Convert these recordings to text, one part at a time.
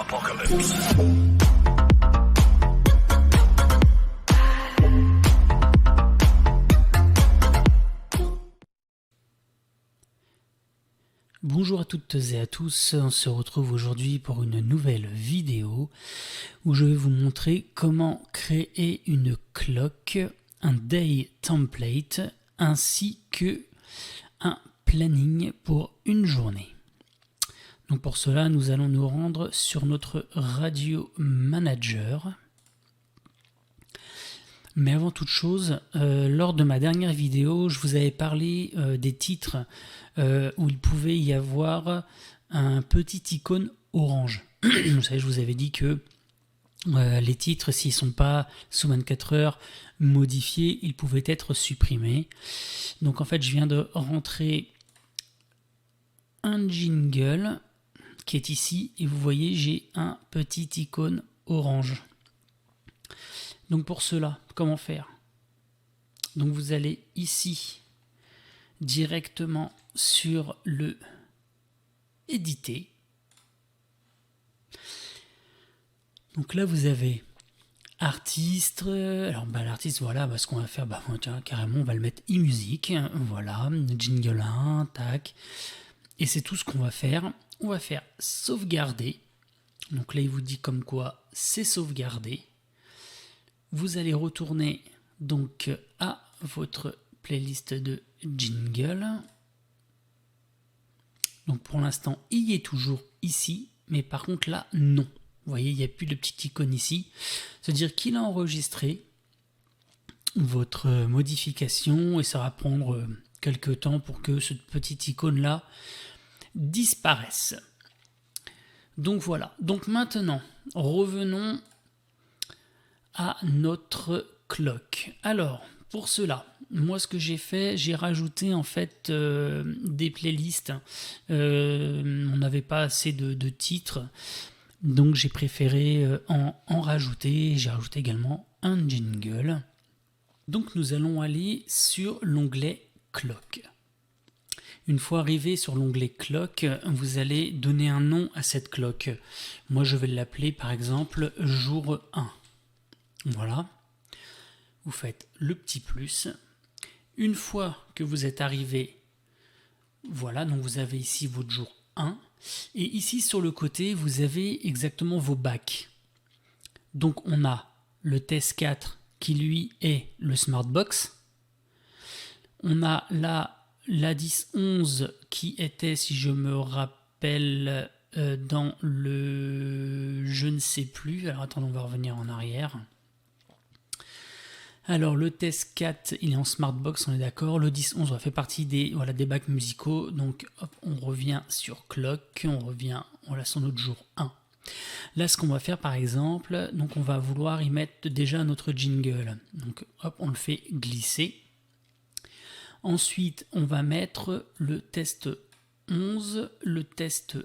apocalypse. Bonjour à toutes et à tous, on se retrouve aujourd'hui pour une nouvelle vidéo où je vais vous montrer comment créer une clock, un day template ainsi que un planning pour une journée. Donc pour cela, nous allons nous rendre sur notre Radio Manager. Mais avant toute chose, lors de ma dernière vidéo, je vous avais parlé des titres où il pouvait y avoir un petit icône orange. Vous savez, je vous avais dit que les titres, s'ils ne sont pas sous 24 heures modifiés, ils pouvaient être supprimés. Donc en fait, je viens de rentrer un jingle qui est ici et vous voyez, j'ai un petit icône orange. Donc pour cela, comment faire? Donc vous allez ici directement sur le éditer. Donc là vous avez artiste. Alors l'artiste, voilà, ce qu'on va faire, tiens, carrément on va le mettre e-music. Voilà, jingle 1, tac. Et c'est tout ce qu'on va faire. On va faire sauvegarder. Donc là il vous dit comme quoi c'est sauvegardé. Vous allez retourner donc à votre playlist de jingle. Donc pour l'instant, il y est toujours ici, mais par contre là, non. Vous voyez, il n'y a plus de petite icône ici. C'est-à-dire qu'il a enregistré votre modification et ça va prendre quelques temps pour que cette petite icône-là disparaisse. Donc voilà. Donc maintenant, revenons à notre clock. Alors, pour cela, moi ce que j'ai fait, j'ai rajouté en fait des playlists. On n'avait pas assez de titres, donc j'ai préféré en rajouter. J'ai rajouté également un jingle. Donc nous allons aller sur l'onglet clock. Une fois arrivé sur l'onglet clock, vous allez donner un nom à cette clock. Moi je vais l'appeler par exemple jour 1. Voilà, vous faites le petit plus. Une fois que vous êtes arrivé, voilà, donc vous avez ici votre jour 1. Et ici sur le côté, vous avez exactement vos bacs. Donc on a le test 4 qui lui est le Smartbox. On a là la 10-11 qui était, si je me rappelle, dans le je ne sais plus. Alors attendez, on va revenir en arrière. Alors le test 4, il est en Smartbox, on est d'accord. Le 10-11 fait partie des bacs musicaux. Donc hop, on revient sur Clock, on revient sur notre jour 1. Là ce qu'on va faire par exemple, donc on va vouloir y mettre déjà notre jingle. Donc hop, on le fait glisser. Ensuite on va mettre le test 11, le test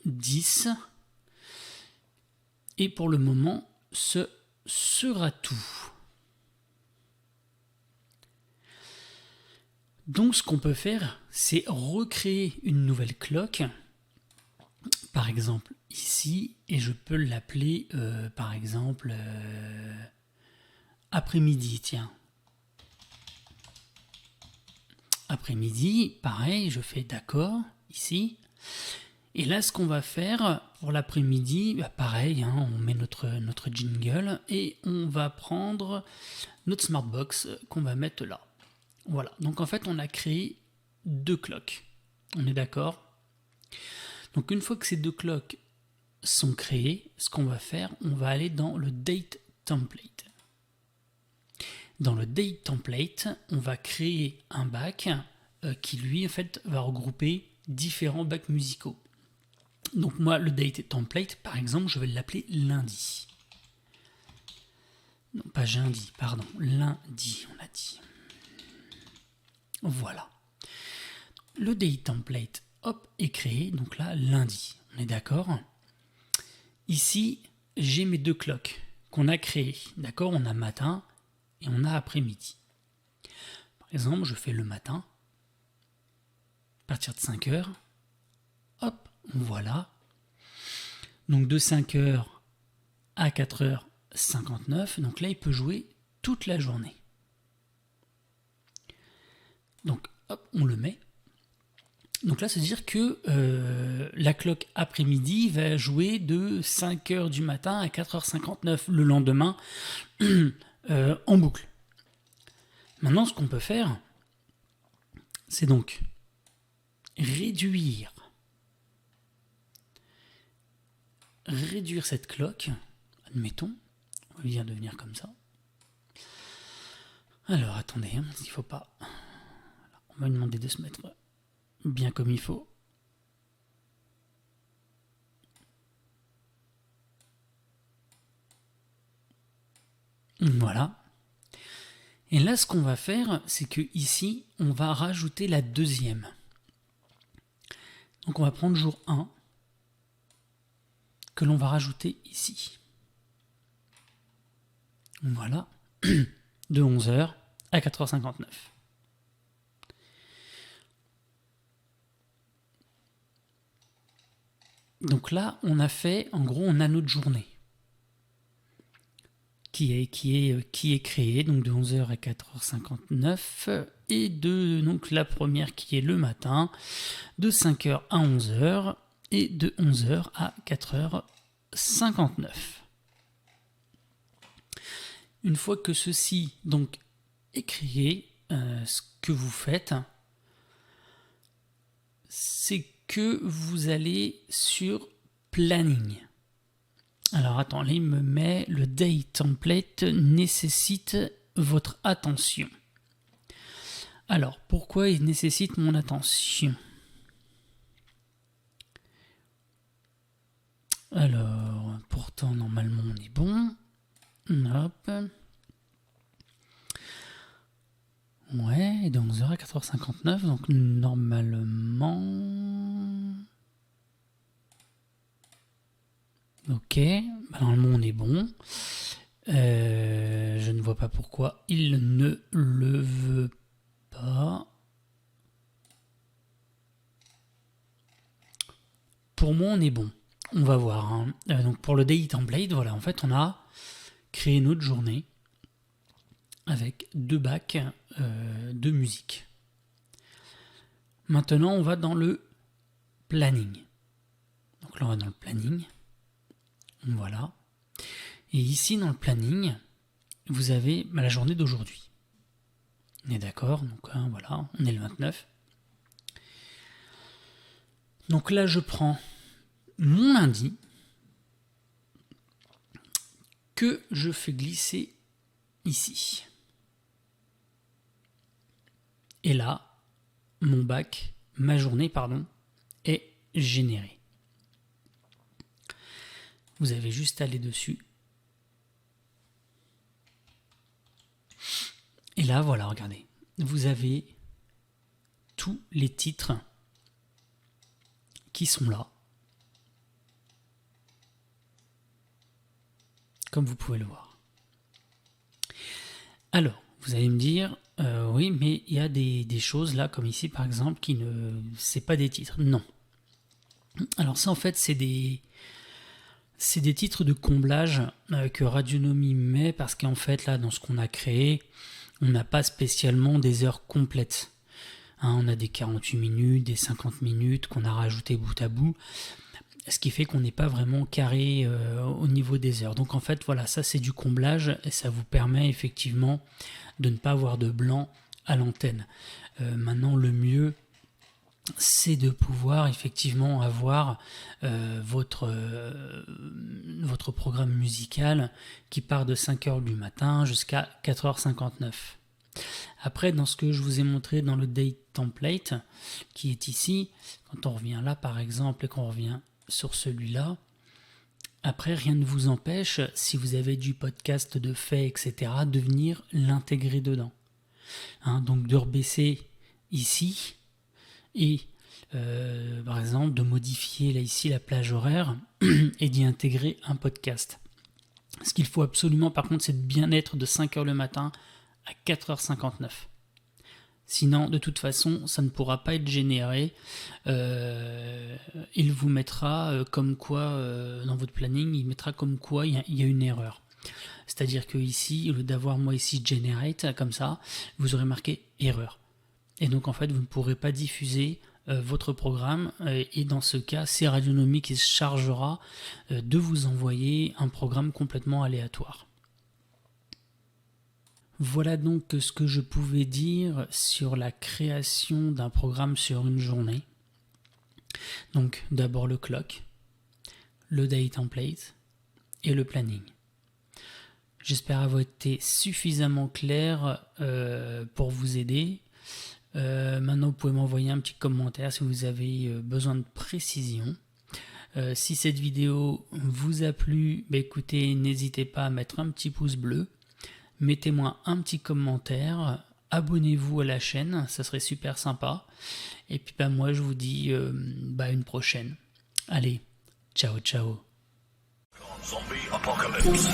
10. Et pour le moment, ce sera tout. Donc ce qu'on peut faire, c'est recréer une nouvelle clock, par exemple ici, et je peux l'appeler par exemple après-midi, tiens. Après-midi, pareil, je fais d'accord, ici. Et là, ce qu'on va faire pour l'après-midi, pareil, on met notre jingle et on va prendre notre Smartbox qu'on va mettre là. Voilà, donc en fait on a créé deux clocks, on est d'accord? Donc une fois que ces deux clocks sont créés, ce qu'on va faire, on va aller dans le date template. Dans le date template, on va créer un bac qui lui en fait va regrouper différents bacs musicaux. Donc moi le date template par exemple, je vais l'appeler lundi. Non pas lundi, pardon, lundi on a dit. Voilà. Le date template, hop, est créé, donc là, lundi. On est d'accord? Ici, j'ai mes deux clocks qu'on a créées. D'accord? On a matin et on a après-midi. Par exemple, je fais le matin, à partir de 5 heures. Hop, voilà. Donc de 5h à 4h59, donc là il peut jouer toute la journée. Donc hop, on le met. Donc là, c'est-à-dire que la cloque après-midi va jouer de 5h du matin à 4h59 le lendemain en boucle. Maintenant, ce qu'on peut faire, c'est donc réduire cette cloque. Admettons, on va devenir comme ça. Alors, attendez, il ne faut pas... On va lui demander de se mettre bien comme il faut. Voilà. Et là, ce qu'on va faire, c'est que ici, on va rajouter la deuxième. Donc, on va prendre jour 1, que l'on va rajouter ici. Voilà. De 11h à 4h59. Donc là, on a fait, en gros, on a notre journée qui est créée, donc de 11h à 4h59, et donc la première qui est le matin, de 5h à 11h, et de 11h à 4h59. Une fois que ceci donc est créé, ce que vous faites, c'est que vous allez sur Planning. Alors attends, là il me met le Day Template nécessite votre attention. Alors pourquoi il nécessite mon attention? Alors pourtant normalement on est bon. Hop. Ouais, et de 11h à 4h59, donc normalement... Ok, normalement on est bon. Je ne vois pas pourquoi il ne le veut pas. Pour moi on est bon. On va voir. Hein. Donc pour le Daily Template, voilà, en fait on a créé notre journée avec 2 bacs de musique. Maintenant, on va dans le planning. Donc là, on va dans le planning. Voilà. Et ici, dans le planning, vous avez la journée d'aujourd'hui. On est d'accord? Donc voilà, on est le 29. Donc là, je prends mon lundi que je fais glisser ici. Et là, mon bac, ma journée, est générée. Vous avez juste à aller dessus. Et là, voilà, regardez. Vous avez tous les titres qui sont là. Comme vous pouvez le voir. Alors, vous allez me dire... oui, mais il y a des choses là, comme ici par exemple, qui ne... c'est pas des titres. Non. Alors ça en fait c'est des titres de comblage que Radionomie met parce qu'en fait là dans ce qu'on a créé, on n'a pas spécialement des heures complètes. Hein, on a des 48 minutes, des 50 minutes qu'on a rajouté bout à bout. Ce qui fait qu'on n'est pas vraiment carré au niveau des heures. Donc en fait voilà, ça c'est du comblage et ça vous permet effectivement de ne pas avoir de blanc à l'antenne. Maintenant le mieux c'est de pouvoir effectivement avoir votre programme musical qui part de 5h du matin jusqu'à 4h59. Après, dans ce que je vous ai montré dans le Date Template, qui est ici, quand on revient là par exemple et qu'on revient sur celui-là, après rien ne vous empêche, si vous avez du podcast de fait, etc., de venir l'intégrer dedans. Hein, donc de rebaisser ici et par exemple de modifier là ici la plage horaire et d'y intégrer un podcast. Ce qu'il faut absolument par contre c'est de bien être de 5h le matin à 4h59. Sinon, de toute façon, ça ne pourra pas être généré. Il vous mettra comme quoi, dans votre planning, il mettra comme quoi il y a une erreur. C'est-à-dire que ici, au lieu d'avoir moi ici generate, comme ça, vous aurez marqué erreur. Et donc en fait, vous ne pourrez pas diffuser votre programme. Et dans ce cas, c'est Radionomie qui se chargera de vous envoyer un programme complètement aléatoire. Voilà donc ce que je pouvais dire sur la création d'un programme sur une journée. Donc d'abord le clock, le day template et le planning. J'espère avoir été suffisamment clair pour vous aider. Maintenant, vous pouvez m'envoyer un petit commentaire si vous avez besoin de précision. Si cette vidéo vous a plu, écoutez, n'hésitez pas à mettre un petit pouce bleu. Mettez-moi un petit commentaire, abonnez-vous à la chaîne, ça serait super sympa. Et puis moi je vous dis une prochaine. Allez, ciao ciao. Zombie apocalypse.